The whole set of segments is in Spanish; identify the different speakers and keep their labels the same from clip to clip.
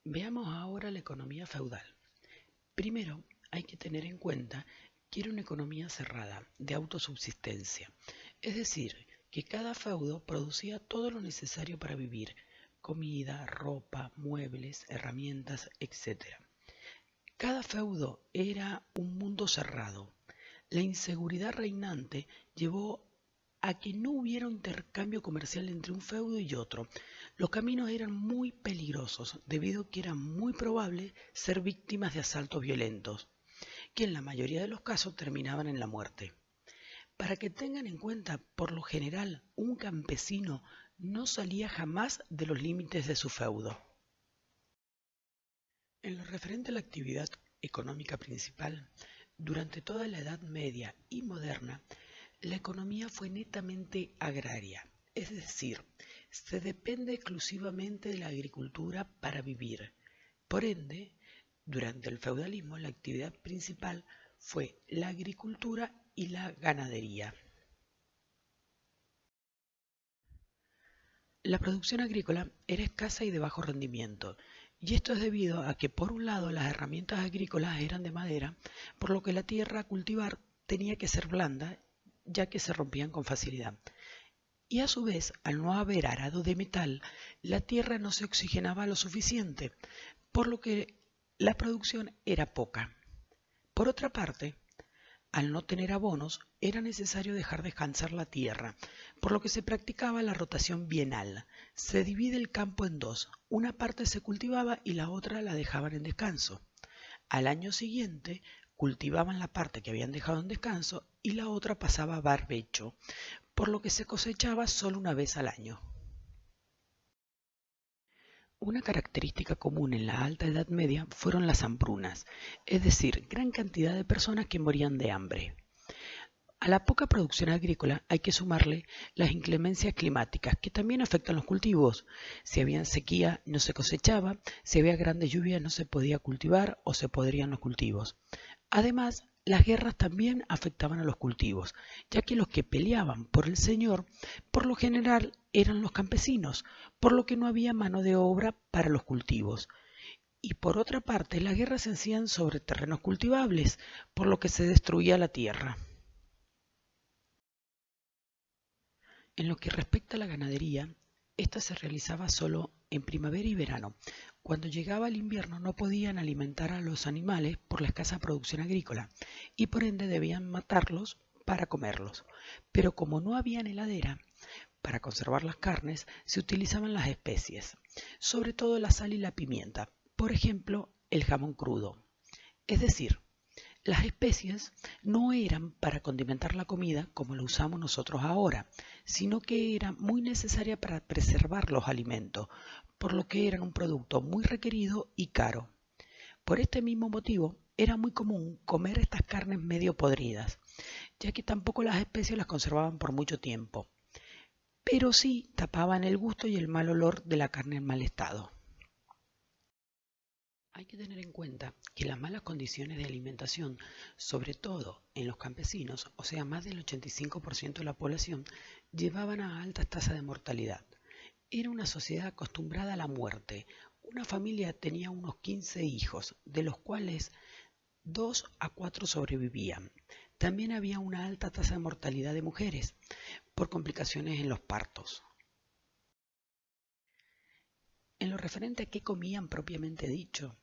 Speaker 1: Veamos ahora la economía feudal. Primero, hay que tener en cuenta que era una economía cerrada, de autosubsistencia, es decir, que cada feudo producía todo lo necesario para vivir: comida, ropa, muebles, herramientas, etc. Cada feudo era un mundo cerrado. La inseguridad reinante llevó a que no hubiera un intercambio comercial entre un feudo y otro. Los caminos eran muy peligrosos debido a que era muy probable ser víctimas de asaltos violentos, que en la mayoría de los casos terminaban en la muerte. Para que tengan en cuenta, por lo general, un campesino no salía jamás de los límites de su feudo. En lo referente a la actividad económica principal, durante toda la Edad Media y moderna, la economía fue netamente agraria, es decir, se depende exclusivamente de la agricultura para vivir. Por ende, durante el feudalismo la actividad principal fue la agricultura y la ganadería. La producción agrícola era escasa y de bajo rendimiento, y esto es debido a que, por un lado, las herramientas agrícolas eran de madera, por lo que la tierra a cultivar tenía que ser blanda, ya que se rompían con facilidad. Y a su vez, al no haber arado de metal, la tierra no se oxigenaba lo suficiente, por lo que la producción era poca. Por otra parte, al no tener abonos, era necesario dejar descansar la tierra, por lo que se practicaba la rotación bienal. Se divide el campo en dos: una parte se cultivaba y la otra la dejaban en descanso. Al año siguiente, cultivaban la parte que habían dejado en descanso y la otra pasaba a barbecho, por lo que se cosechaba solo una vez al año. Una característica común en la Alta Edad Media fueron las hambrunas, es decir, gran cantidad de personas que morían de hambre. A la poca producción agrícola hay que sumarle las inclemencias climáticas, que también afectan los cultivos. Si había sequía, no se cosechaba; si había grandes lluvias, no se podía cultivar o se podrían los cultivos. Además, las guerras también afectaban a los cultivos, ya que los que peleaban por el señor, por lo general, eran los campesinos, por lo que no había mano de obra para los cultivos. Y por otra parte, las guerras se hacían sobre terrenos cultivables, por lo que se destruía la tierra. En lo que respecta a la ganadería, esta se realizaba solo en primavera y verano. Cuando llegaba el invierno no podían alimentar a los animales por la escasa producción agrícola y por ende debían matarlos para comerlos. Pero como no había heladera, para conservar las carnes se utilizaban las especies, sobre todo la sal y la pimienta, por ejemplo, el jamón crudo. Es decir, las especias no eran para condimentar la comida como lo usamos nosotros ahora, sino que era muy necesaria para preservar los alimentos, por lo que eran un producto muy requerido y caro. Por este mismo motivo, era muy común comer estas carnes medio podridas, ya que tampoco las especias las conservaban por mucho tiempo, pero sí tapaban el gusto y el mal olor de la carne en mal estado. Hay que tener en cuenta que las malas condiciones de alimentación, sobre todo en los campesinos, o sea, más del 85% de la población, llevaban a altas tasas de mortalidad. Era una sociedad acostumbrada a la muerte. Una familia tenía unos 15 hijos, de los cuales 2 a 4 sobrevivían. También había una alta tasa de mortalidad de mujeres por complicaciones en los partos. En lo referente a qué comían propiamente dicho,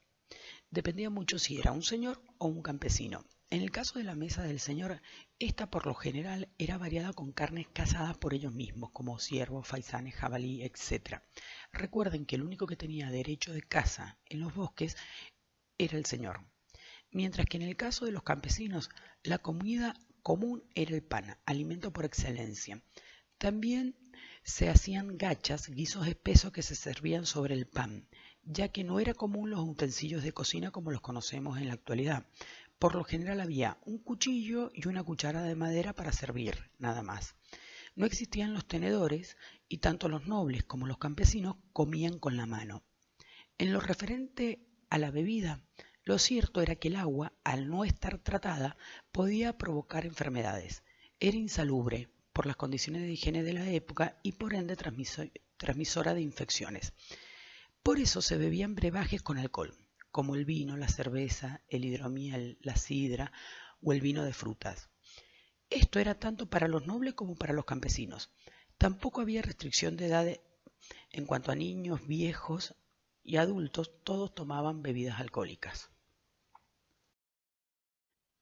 Speaker 1: dependía mucho si era un señor o un campesino. En el caso de la mesa del señor, esta por lo general era variada con carnes cazadas por ellos mismos, como ciervos, faisanes, jabalí, etc. Recuerden que el único que tenía derecho de caza en los bosques era el señor, mientras que en el caso de los campesinos, la comida común era el pan, alimento por excelencia. También se hacían gachas, guisos espesos que se servían sobre el pan, ya que no era común los utensilios de cocina como los conocemos en la actualidad. Por lo general había un cuchillo y una cuchara de madera para servir, nada más. No existían los tenedores y tanto los nobles como los campesinos comían con la mano. En lo referente a la bebida, lo cierto era que el agua, al no estar tratada, podía provocar enfermedades. Era insalubre por las condiciones de higiene de la época y por ende transmisora de infecciones. Por eso se bebían brebajes con alcohol, como el vino, la cerveza, el hidromiel, la sidra o el vino de frutas. Esto era tanto para los nobles como para los campesinos. Tampoco había restricción de edad en cuanto a niños, viejos y adultos, todos tomaban bebidas alcohólicas.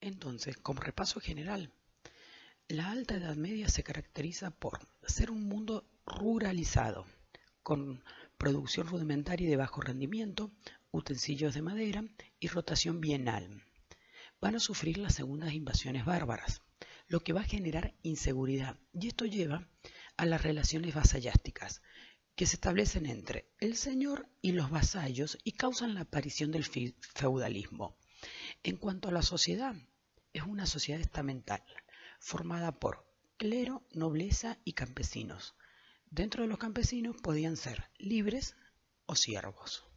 Speaker 1: Entonces, como repaso general, la Alta Edad Media se caracteriza por ser un mundo ruralizado, con producción rudimentaria y de bajo rendimiento, utensilios de madera y rotación bienal. Van a sufrir las segundas invasiones bárbaras, lo que va a generar inseguridad, y esto lleva a las relaciones vasallásticas, que se establecen entre el señor y los vasallos y causan la aparición del feudalismo. En cuanto a la sociedad, es una sociedad estamental, formada por clero, nobleza y campesinos. Dentro de los campesinos podían ser libres o siervos.